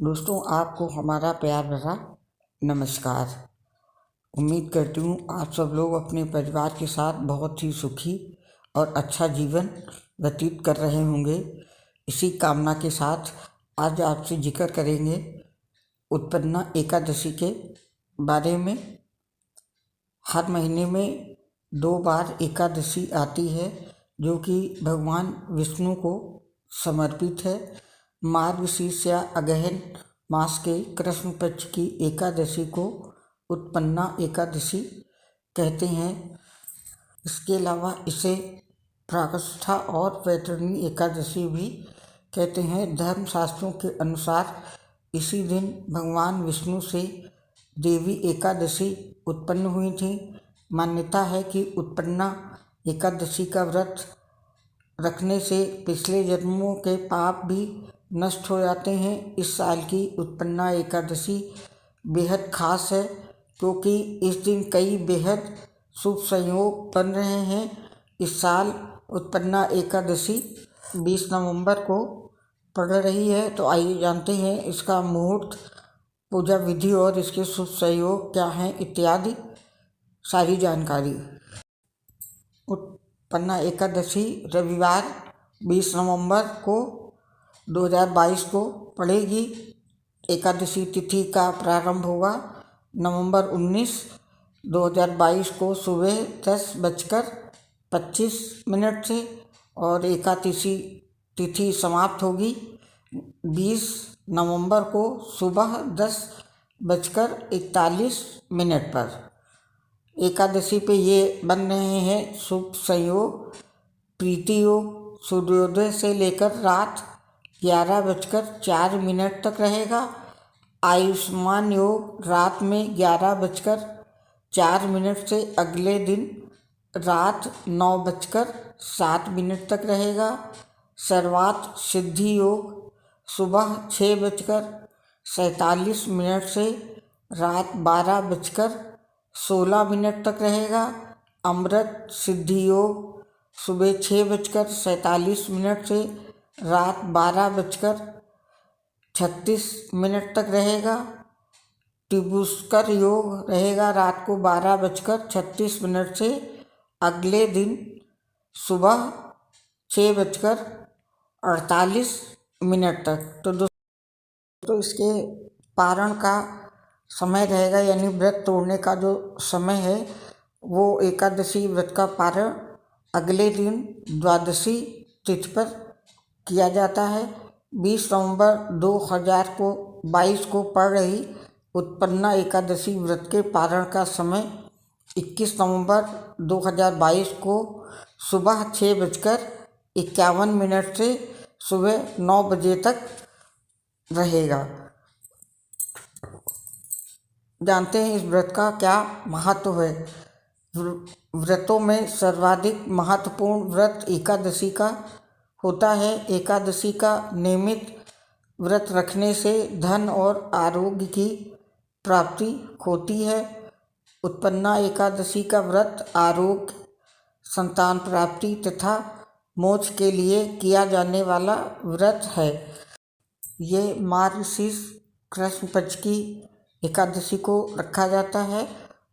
दोस्तों, आपको हमारा प्यार भरा नमस्कार। उम्मीद करती हूँ आप सब लोग अपने परिवार के साथ बहुत ही सुखी और अच्छा जीवन व्यतीत कर रहे होंगे। इसी कामना के साथ आज आपसे जिक्र करेंगे उत्पन्ना एकादशी के बारे में। हर महीने में 2 बार एकादशी आती है जो कि भगवान विष्णु को समर्पित है। मार्गशीर्ष या अगहन मास के कृष्ण पक्ष की एकादशी को उत्पन्ना एकादशी कहते हैं। इसके अलावा इसे प्राकष्ठा और पैतृणी एकादशी भी कहते हैं। धर्मशास्त्रों के अनुसार इसी दिन भगवान विष्णु से देवी एकादशी उत्पन्न हुई थी। मान्यता है कि उत्पन्ना एकादशी का व्रत रखने से पिछले जन्मों के पाप भी नष्ट हो जाते हैं। इस साल की उत्पन्ना एकादशी बेहद खास है क्योंकि इस दिन कई बेहद शुभ संयोग बन रहे हैं। इस साल उत्पन्ना एकादशी 20 नवंबर को पड़ रही है। तो आइए जानते हैं इसका मुहूर्त, पूजा विधि और इसके शुभ संयोग क्या हैं इत्यादि सारी जानकारी। उत्पन्ना एकादशी रविवार 20 नवंबर को 2022 को पड़ेगी। एकादशी तिथि का प्रारंभ होगा नवंबर 19, 2022 को सुबह 10:25 से और एकादशी तिथि समाप्त होगी 20 नवंबर को सुबह 10:41 पर। एकादशी पे ये बन रहे हैं शुभ संयोग। प्रीति योग सूर्योदय से लेकर रात 11:04 तक रहेगा। आयुष्मान योग रात में 11:04 से अगले दिन रात 9:07 तक रहेगा। सर्वात सिद्धि योग सुबह 6:47 से रात 12:16 तक रहेगा। अमृत सिद्धि योग सुबह 6:47 से रात 12:36 तक रहेगा। त्रिपुष्कर योग रहेगा रात को 12:36 से अगले दिन सुबह 6:48 तक। तो दोस्तों इसके पारण का समय रहेगा, यानी व्रत तोड़ने का जो समय है वो एकादशी व्रत का पारण अगले दिन द्वादशी तिथि पर किया जाता है। 20 नवंबर 2022 को पड़ रही उत्पन्ना एकादशी व्रत के पारण का समय 21 नवंबर 2022 को सुबह 6:51 से सुबह 9 बजे तक रहेगा। जानते हैं इस व्रत का क्या महत्व है। व्रतों में सर्वाधिक महत्वपूर्ण व्रत एकादशी का होता है। एकादशी का नियमित व्रत रखने से धन और आरोग्य की प्राप्ति होती है। उत्पन्ना एकादशी का व्रत आरोग्य, संतान प्राप्ति तथा मोक्ष के लिए किया जाने वाला व्रत है। ये मार्गशीर्ष कृष्ण पक्ष की एकादशी को रखा जाता है।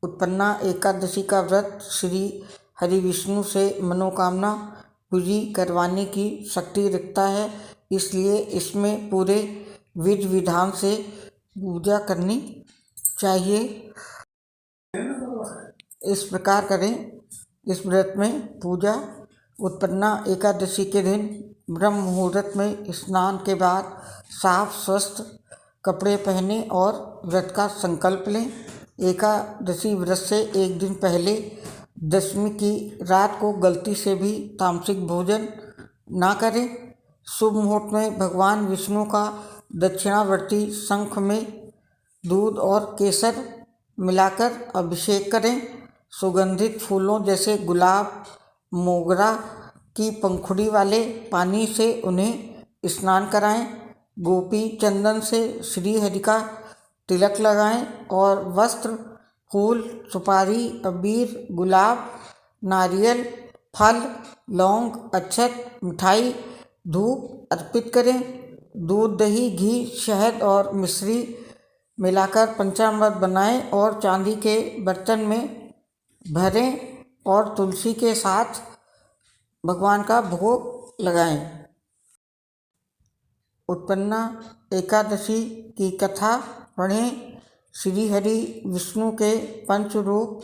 उत्पन्ना एकादशी का व्रत श्री हरि विष्णु से मनोकामना पूरी करवाने की शक्ति रखता है, इसलिए इसमें पूरे विधि विधान से पूजा करनी चाहिए। इस प्रकार करें इस व्रत में पूजा। उत्पन्ना एकादशी के दिन ब्रह्म मुहूर्त में स्नान के बाद साफ स्वस्थ कपड़े पहने और व्रत का संकल्प लें। एकादशी व्रत से एक दिन पहले दशमी की रात को गलती से भी तामसिक भोजन ना करें। शुभ मुहूर्त में भगवान विष्णु का दक्षिणावर्ती शंख में दूध और केसर मिलाकर अभिषेक करें। सुगंधित फूलों जैसे गुलाब, मोगरा की पंखुड़ी वाले पानी से उन्हें स्नान कराएं। गोपी चंदन से श्री हरि का तिलक लगाएं और वस्त्र, फूल, सुपारी, अबीर, गुलाब, नारियल, फल, लौंग, अक्षत, मिठाई, धूप अर्पित करें। दूध, दही, घी, शहद और मिश्री मिलाकर पंचामृत बनाएं और चांदी के बर्तन में भरें और तुलसी के साथ भगवान का भोग लगाएं। उत्पन्ना एकादशी की कथा पढ़ें। श्री हरि विष्णु के पंचरूप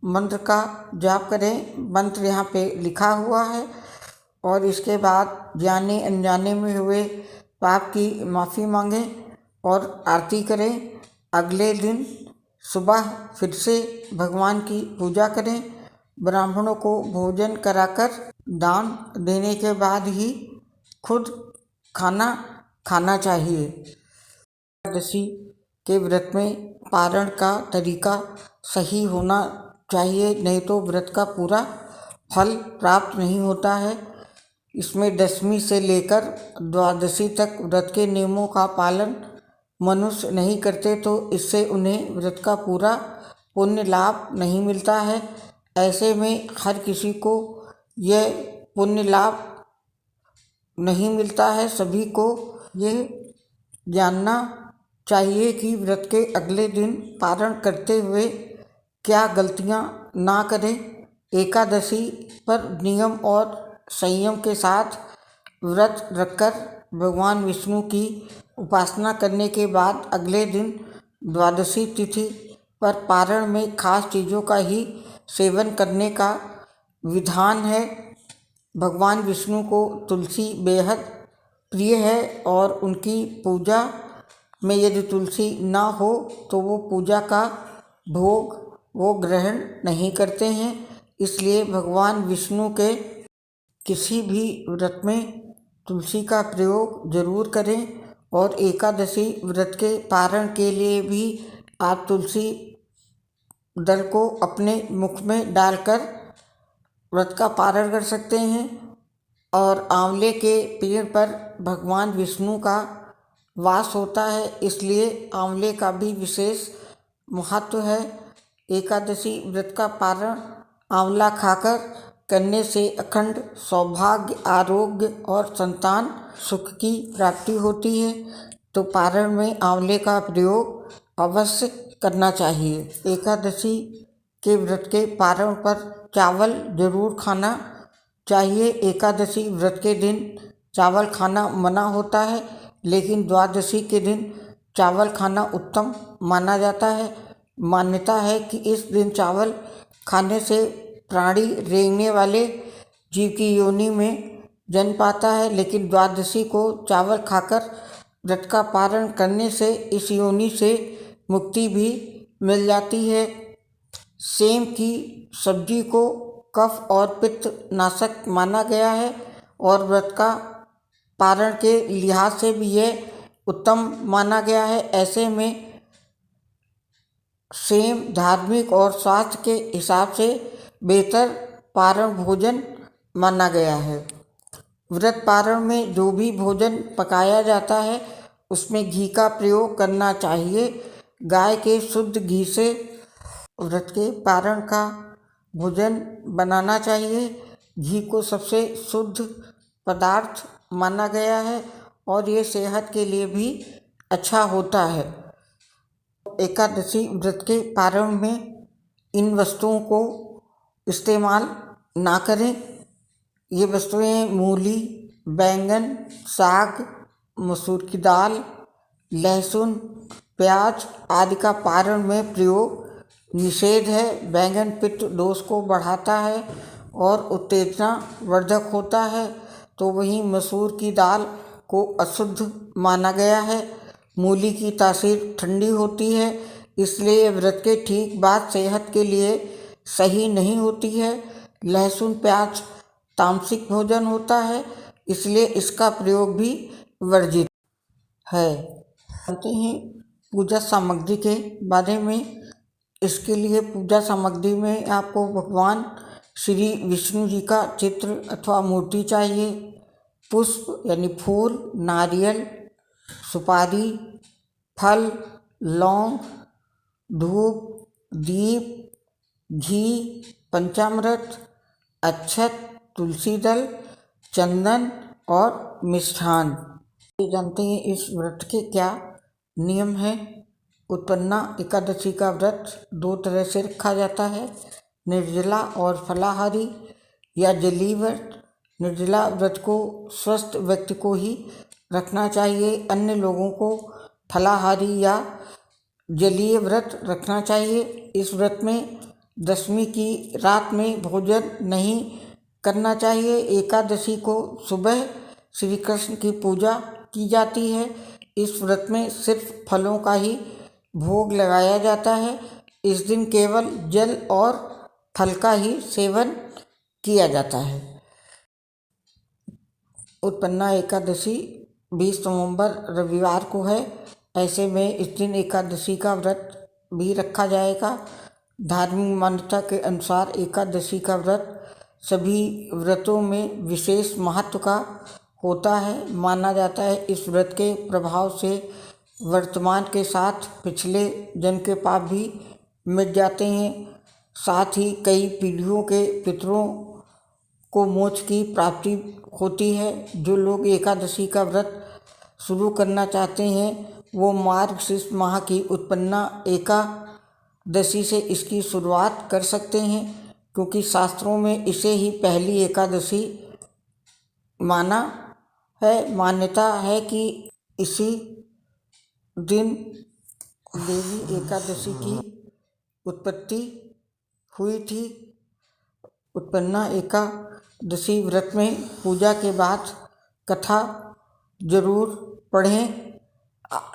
मंत्र का जाप करें। मंत्र यहाँ पे लिखा हुआ है और इसके बाद जाने अनजाने में हुए पाप की माफ़ी मांगें और आरती करें। अगले दिन सुबह फिर से भगवान की पूजा करें। ब्राह्मणों को भोजन कराकर दान देने के बाद ही खुद खाना खाना चाहिए। एकादशी के व्रत में पारण का तरीका सही होना चाहिए, नहीं तो व्रत का पूरा फल प्राप्त नहीं होता है। इसमें दशमी से लेकर द्वादशी तक व्रत के नियमों का पालन मनुष्य नहीं करते तो इससे उन्हें व्रत का पूरा पुण्य लाभ नहीं मिलता है। ऐसे में हर किसी को यह पुण्य लाभ नहीं मिलता है। सभी को यह जानना चाहिए कि व्रत के अगले दिन पारण करते हुए क्या गलतियां ना करें। एकादशी पर नियम और संयम के साथ व्रत रखकर भगवान विष्णु की उपासना करने के बाद अगले दिन द्वादशी तिथि पर पारण में खास चीज़ों का ही सेवन करने का विधान है। भगवान विष्णु को तुलसी बेहद प्रिय है और उनकी पूजा में यदि तुलसी ना हो तो वो पूजा का भोग वो ग्रहण नहीं करते हैं। इसलिए भगवान विष्णु के किसी भी व्रत में तुलसी का प्रयोग जरूर करें और एकादशी व्रत के पारण के लिए भी आप तुलसी दल को अपने मुख में डालकर व्रत का पारण कर सकते हैं। और आंवले के पेड़ पर भगवान विष्णु का वास होता है, इसलिए आंवले का भी विशेष महत्व है। एकादशी व्रत का पारण आंवला खाकर करने से अखंड सौभाग्य, आरोग्य और संतान सुख की प्राप्ति होती है। तो पारण में आंवले का प्रयोग अवश्य करना चाहिए। एकादशी के व्रत के पारण पर चावल जरूर खाना चाहिए। एकादशी व्रत के दिन चावल खाना मना होता है, लेकिन द्वादशी के दिन चावल खाना उत्तम माना जाता है। मान्यता है कि इस दिन चावल खाने से प्राणी रेंगने वाले जीव की योनि में जन्म पाता है, लेकिन द्वादशी को चावल खाकर व्रत का पारण करने से इस योनि से मुक्ति भी मिल जाती है। सेम की सब्जी को कफ और पित्त नाशक माना गया है और व्रत का पारण के लिहाज से भी यह उत्तम माना गया है। ऐसे में सेम धार्मिक और स्वास्थ्य के हिसाब से बेहतर पारण भोजन माना गया है। व्रत पारण में जो भी भोजन पकाया जाता है उसमें घी का प्रयोग करना चाहिए। गाय के शुद्ध घी से व्रत के पारण का भोजन बनाना चाहिए। घी को सबसे शुद्ध पदार्थ माना गया है और ये सेहत के लिए भी अच्छा होता है। एकादशी व्रत के पारण में इन वस्तुओं को इस्तेमाल ना करें। ये वस्तुएं मूली, बैंगन, साग, मसूर की दाल, लहसुन, प्याज आदि का पारण में प्रयोग निषेध है। बैंगन पित्त दोष को बढ़ाता है और उत्तेजना वर्धक होता है, तो वहीं मसूर की दाल को अशुद्ध माना गया है। मूली की तासीर ठंडी होती है, इसलिए व्रत के ठीक बाद सेहत के लिए सही नहीं होती है। लहसुन प्याज तामसिक भोजन होता है, इसलिए इसका प्रयोग भी वर्जित है। जानते हैं पूजा सामग्री के बारे में। इसके लिए पूजा सामग्री में आपको भगवान श्री विष्णु जी का चित्र अथवा मूर्ति चाहिए। पुष्प यानी फूल, नारियल, सुपारी, फल, लौंग, धूप, दीप, घी, पंचामृत, अक्षत, तुलसी दल, चंदन और मिष्ठान। जानते हैं इस व्रत के क्या नियम हैं। उत्पन्ना एकादशी का व्रत 2 तरह से रखा जाता है, निर्जला और फलाहारी या जलीय व्रत। निर्जला व्रत को स्वस्थ व्यक्ति को ही रखना चाहिए, अन्य लोगों को फलाहारी या जलीय व्रत रखना चाहिए। इस व्रत में दशमी की रात में भोजन नहीं करना चाहिए। एकादशी को सुबह श्री कृष्ण की पूजा की जाती है। इस व्रत में सिर्फ फलों का ही भोग लगाया जाता है। इस दिन केवल जल और फल का ही सेवन किया जाता है। उत्पन्ना एकादशी 20 नवंबर रविवार को है। ऐसे में इस दिन एकादशी का व्रत भी रखा जाएगा। धार्मिक मान्यता के अनुसार एकादशी का व्रत सभी व्रतों में विशेष महत्व का होता है। माना जाता है इस व्रत के प्रभाव से वर्तमान के साथ पिछले जन्म के पाप भी मिट जाते हैं। साथ ही कई पीढ़ियों के पितरों को मोक्ष की प्राप्ति होती है। जो लोग एकादशी का व्रत शुरू करना चाहते हैं वो मार्गशीर्ष माह की उत्पन्ना एकादशी से इसकी शुरुआत कर सकते हैं, क्योंकि शास्त्रों में इसे ही पहली एकादशी माना है। मान्यता है कि इसी दिन देवी एकादशी की उत्पत्ति हुई थी। उत्पन्ना एकादशी व्रत में पूजा के बाद कथा जरूर पढ़ें।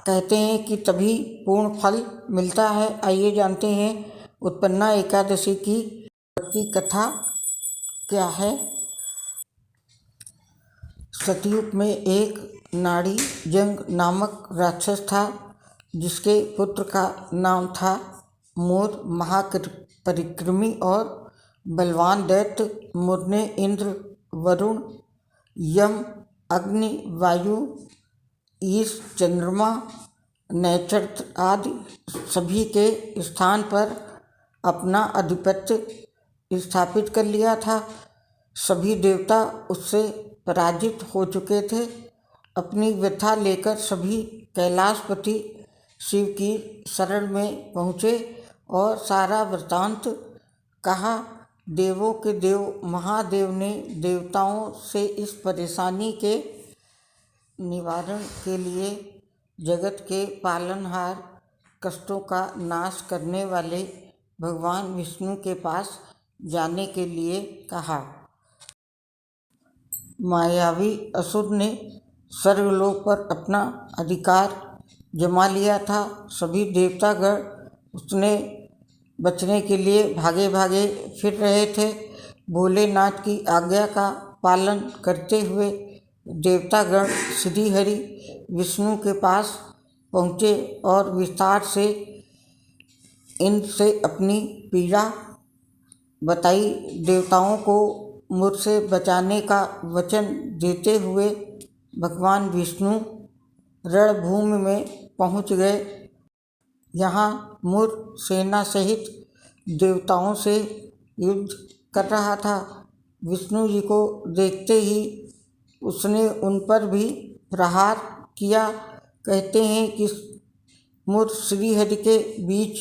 कहते हैं कि तभी पूर्ण फल मिलता है। आइए जानते हैं उत्पन्ना एकादशी की कथा क्या है। सतयुग में एक नाड़ी जंग नामक राक्षस था, जिसके पुत्र का नाम था मोर। महापरिक्रमी और बलवान दैत्य मोर ने इंद्र, वरुण, यम, अग्नि, वायु, ईश, चंद्रमा, नक्षत्र आदि सभी के स्थान पर अपना आधिपत्य स्थापित कर लिया था। सभी देवता उससे पराजित हो चुके थे। अपनी व्यथा लेकर सभी कैलाशपति शिव की शरण में पहुँचे और सारा वृत्तांत कहा। देवों के देव महादेव ने देवताओं से इस परेशानी के निवारण के लिए जगत के पालनहार, कष्टों का नाश करने वाले भगवान विष्णु के पास जाने के लिए कहा। मायावी असुर ने स्वर्गलोक पर अपना अधिकार जमा लिया था। सभी देवतागण उसने बचने के लिए भागे भागे फिर रहे थे। भोलेनाथ की आज्ञा का पालन करते हुए देवतागण श्रीहरि विष्णु के पास पहुँचे और विस्तार से इनसे अपनी पीड़ा बताई। देवताओं को मुझसे बचाने का वचन देते हुए भगवान विष्णु रणभूमि में पहुंच गए। यहाँ मुर सेना सहित देवताओं से युद्ध कर रहा था। विष्णु जी को देखते ही उसने उन पर भी प्रहार किया। कहते हैं कि मुर श्रीहरि के बीच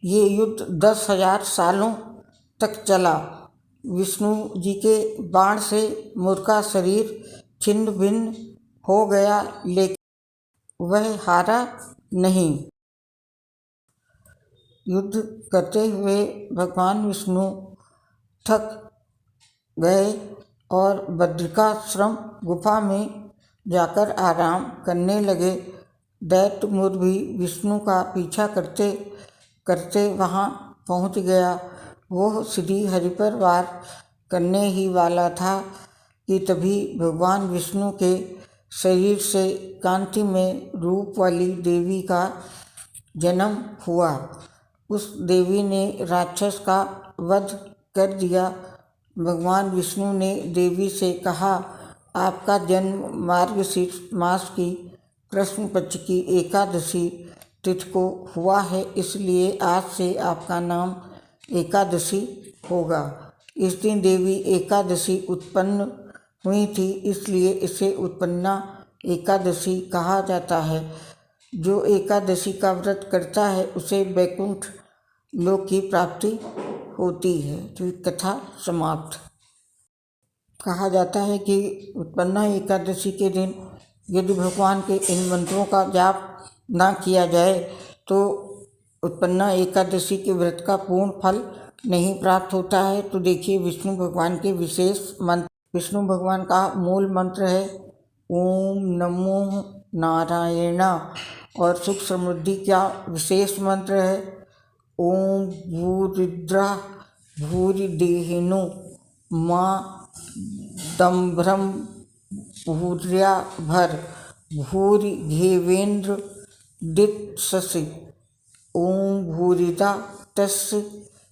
ये युद्ध 10,000 सालों तक चला। विष्णु जी के बाण से मुर का शरीर छिन्न भिन्न हो गया, लेकिन वह हारा नहीं। युद्ध करते हुए भगवान विष्णु थक गए और बद्रिकाश्रम गुफा में जाकर आराम करने लगे। दैत्य मुर भी विष्णु का पीछा करते करते वहाँ पहुँच गया। वह श्री हरि पर वार करने ही वाला था कि तभी भगवान विष्णु के शरीर से कांति में रूप वाली देवी का जन्म हुआ। उस देवी ने राक्षस का वध कर दिया। भगवान विष्णु ने देवी से कहा, आपका जन्म मार्गशीर्ष मास की कृष्ण पक्ष की एकादशी तिथि को हुआ है, इसलिए आज से आपका नाम एकादशी होगा। इस दिन देवी एकादशी उत्पन्न हुई थी, इसलिए इसे उत्पन्ना एकादशी कहा जाता है। जो एकादशी का व्रत करता है उसे वैकुंठ लोक की प्राप्ति होती है। तो कथा समाप्त। कहा जाता है कि उत्पन्ना एकादशी के दिन यदि भगवान के इन मंत्रों का जाप ना किया जाए तो उत्पन्ना एकादशी के व्रत का पूर्ण फल नहीं प्राप्त होता है। तो देखिए विष्णु भगवान के विशेष मंत्र। विष्णु भगवान का मूल मंत्र है ओम नमो नारायण, और सुख समृद्धि का विशेष मंत्र है ओम भूरिद्रा भूरिदेहिनो माँ दम्भ्रम भूर्या भर भूरि घेवेन्द्र दित्ससि ओम भूरिदा तस्य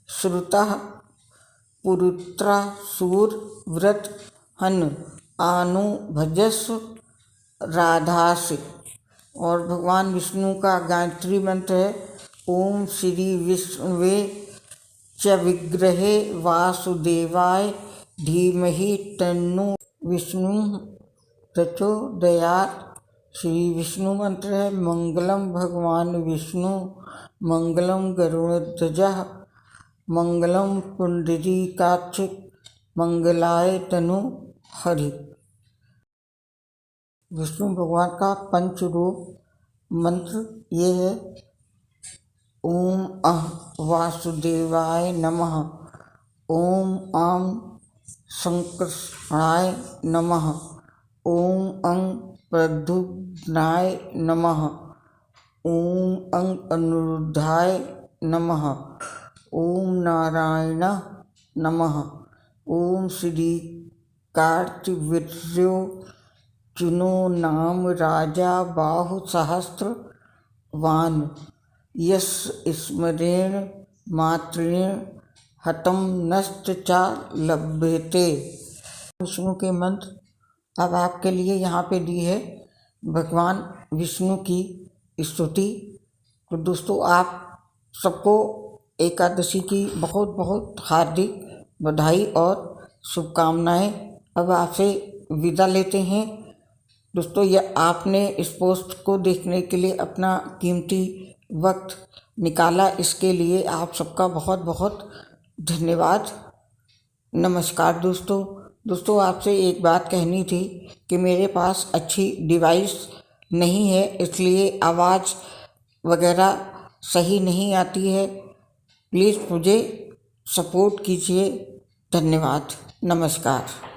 श्रुतः पुरुत्रा सूर व्रत हन आनु भजस्व राधासि। और भगवान विष्णु का गायत्री मंत्र है ओम श्री विष्णुवे च विग्रहे वासुदेवाय धीमहि तन्नो विष्णु प्रचोदयात्। श्री विष्णु मंत्र है मंगलम भगवान विष्णु मंगलम गरुड़ध्वजः मंगलम पुंडरीकाक्ष मंगलाय तनु हरि। विष्णु भगवान का पंचरूप मंत्र ये है ओम अह वासुदेवाय नमः, ओम आम संकृष्णाय नमः, ओम अं प्रद्युम्नाय नमः, ओम अं अनिरुद्धाय नमः, ओम नारायण नमः, ओम श्री कार्तिवीर्यो चुनो नाम राजा बाहु सहस्त्र वान यस स्मरेण मात्रेण हतम नष्ट चा लभ्यते। विष्णु के मंत्र अब आपके लिए यहाँ पे दी है भगवान विष्णु की स्तुति। तो दोस्तों आप सबको एकादशी की बहुत बहुत हार्दिक बधाई और शुभकामनाएं। अब आपसे विदा लेते हैं। दोस्तों ये आपने इस पोस्ट को देखने के लिए अपना कीमती वक्त निकाला, इसके लिए आप सबका बहुत बहुत धन्यवाद। नमस्कार दोस्तों आपसे एक बात कहनी थी कि मेरे पास अच्छी डिवाइस नहीं है, इसलिए आवाज़ वगैरह सही नहीं आती है। प्लीज़ मुझे सपोर्ट कीजिए। धन्यवाद। नमस्कार।